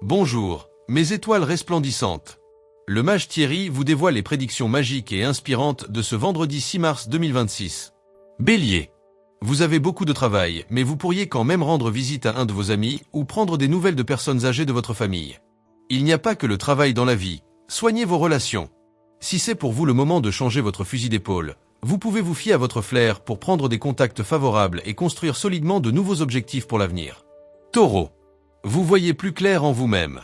Bonjour, mes étoiles resplendissantes. Le mage Thierry vous dévoile les prédictions magiques et inspirantes de ce vendredi 6 mars 2026. Bélier. Vous avez beaucoup de travail, mais vous pourriez quand même rendre visite à un de vos amis ou prendre des nouvelles de personnes âgées de votre famille. Il n'y a pas que le travail dans la vie, soignez vos relations. Si c'est pour vous le moment de changer votre fusil d'épaule, vous pouvez vous fier à votre flair pour prendre des contacts favorables et construire solidement de nouveaux objectifs pour l'avenir. Taureau. Vous voyez plus clair en vous-même.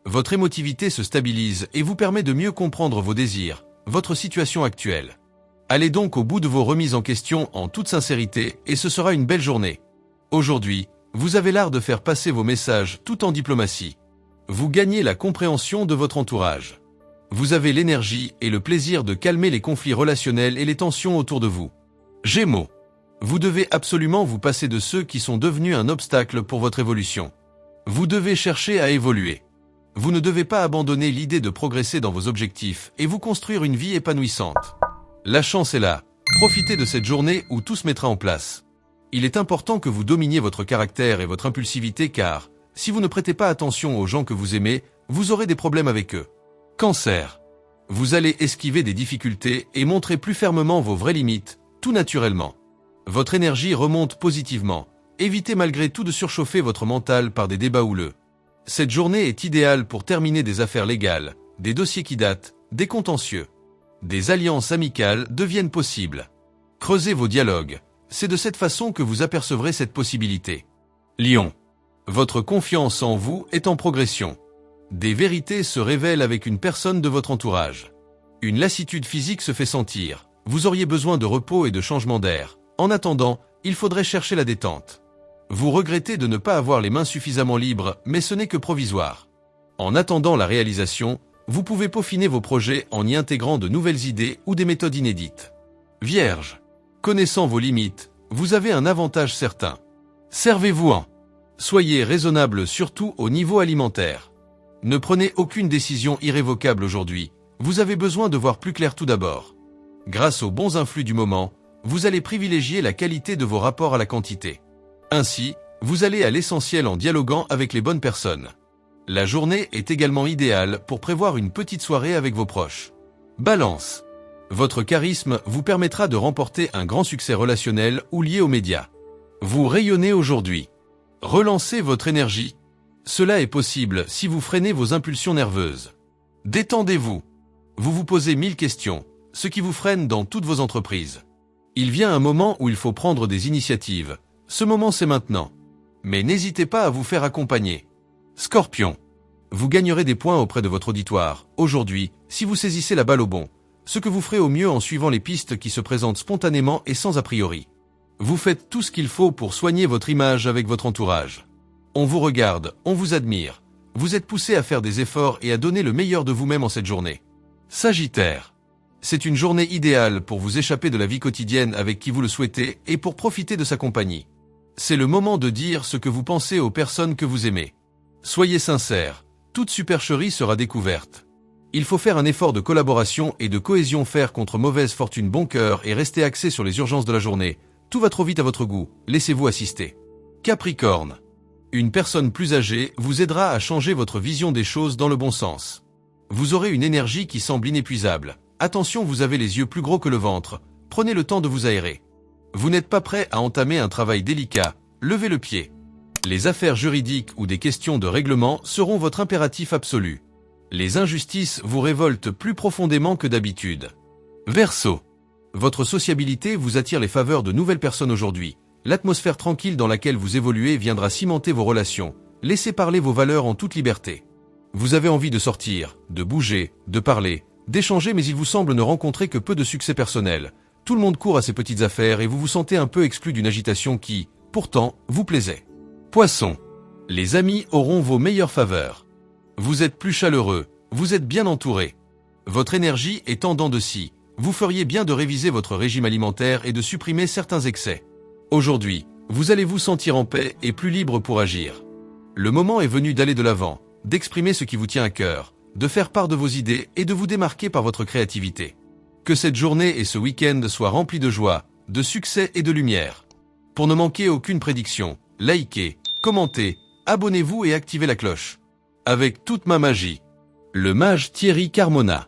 Votre émotivité se stabilise et vous permet de mieux comprendre vos désirs, votre situation actuelle. Allez donc au bout de vos remises en question en toute sincérité et ce sera une belle journée. Aujourd'hui, vous avez l'art de faire passer vos messages tout en diplomatie. Vous gagnez la compréhension de votre entourage. Vous avez l'énergie et le plaisir de calmer les conflits relationnels et les tensions autour de vous. Gémeaux. Vous devez absolument vous passer de ceux qui sont devenus un obstacle pour votre évolution. Vous devez chercher à évoluer. Vous ne devez pas abandonner l'idée de progresser dans vos objectifs et vous construire une vie épanouissante. La chance est là. Profitez de cette journée où tout se mettra en place. Il est important que vous dominiez votre caractère et votre impulsivité car, si vous ne prêtez pas attention aux gens que vous aimez, vous aurez des problèmes avec eux. Cancer. Vous allez esquiver des difficultés et montrer plus fermement vos vraies limites, tout naturellement. Votre énergie remonte positivement. Évitez malgré tout de surchauffer votre mental par des débats houleux. Cette journée est idéale pour terminer des affaires légales, des dossiers qui datent, des contentieux. Des alliances amicales deviennent possibles. Creusez vos dialogues. C'est de cette façon que vous apercevrez cette possibilité. Lion. Votre confiance en vous est en progression. Des vérités se révèlent avec une personne de votre entourage. Une lassitude physique se fait sentir. Vous auriez besoin de repos et de changement d'air. En attendant, il faudrait chercher la détente. Vous regrettez de ne pas avoir les mains suffisamment libres, mais ce n'est que provisoire. En attendant la réalisation, vous pouvez peaufiner vos projets en y intégrant de nouvelles idées ou des méthodes inédites. Vierge. Connaissant vos limites, vous avez un avantage certain. Servez-vous-en. Soyez raisonnable surtout au niveau alimentaire. Ne prenez aucune décision irrévocable aujourd'hui. Vous avez besoin de voir plus clair tout d'abord. Grâce aux bons influx du moment, vous allez privilégier la qualité de vos rapports à la quantité. Ainsi, vous allez à l'essentiel en dialoguant avec les bonnes personnes. La journée est également idéale pour prévoir une petite soirée avec vos proches. Balance. Votre charisme vous permettra de remporter un grand succès relationnel ou lié aux médias. Vous rayonnez aujourd'hui. Relancez votre énergie. Cela est possible si vous freinez vos impulsions nerveuses. Détendez-vous. Vous vous posez 1000 questions, ce qui vous freine dans toutes vos entreprises. Il vient un moment où il faut prendre des initiatives. Ce moment c'est maintenant. Mais n'hésitez pas à vous faire accompagner. Scorpion. Vous gagnerez des points auprès de votre auditoire, aujourd'hui, si vous saisissez la balle au bon, ce que vous ferez au mieux en suivant les pistes qui se présentent spontanément et sans a priori. Vous faites tout ce qu'il faut pour soigner votre image avec votre entourage. On vous regarde, on vous admire. Vous êtes poussé à faire des efforts et à donner le meilleur de vous-même en cette journée. Sagittaire. C'est une journée idéale pour vous échapper de la vie quotidienne avec qui vous le souhaitez et pour profiter de sa compagnie. C'est le moment de dire ce que vous pensez aux personnes que vous aimez. Soyez sincère, toute supercherie sera découverte. Il faut faire un effort de collaboration et de cohésion, faire contre mauvaise fortune bon cœur et rester axé sur les urgences de la journée. Tout va trop vite à votre goût, laissez-vous assister. Capricorne. Une personne plus âgée vous aidera à changer votre vision des choses dans le bon sens. Vous aurez une énergie qui semble inépuisable. Attention, vous avez les yeux plus gros que le ventre. Prenez le temps de vous aérer. Vous n'êtes pas prêt à entamer un travail délicat. Levez le pied. Les affaires juridiques ou des questions de règlement seront votre impératif absolu. Les injustices vous révoltent plus profondément que d'habitude. Verseau. Votre sociabilité vous attire les faveurs de nouvelles personnes aujourd'hui. L'atmosphère tranquille dans laquelle vous évoluez viendra cimenter vos relations. Laissez parler vos valeurs en toute liberté. Vous avez envie de sortir, de bouger, de parler, d'échanger, mais il vous semble ne rencontrer que peu de succès personnel. Tout le monde court à ses petites affaires et vous vous sentez un peu exclu d'une agitation qui, pourtant, vous plaisait. Poisson. Les amis auront vos meilleures faveurs. Vous êtes plus chaleureux, vous êtes bien entouré. Votre énergie est en dents de scie. Vous feriez bien de réviser votre régime alimentaire et de supprimer certains excès. Aujourd'hui, vous allez vous sentir en paix et plus libre pour agir. Le moment est venu d'aller de l'avant, d'exprimer ce qui vous tient à cœur, de faire part de vos idées et de vous démarquer par votre créativité. Que cette journée et ce week-end soient remplis de joie, de succès et de lumière. Pour ne manquer aucune prédiction, likez, commentez, abonnez-vous et activez la cloche. avec toute ma magie. Le mage Thierry Carmona.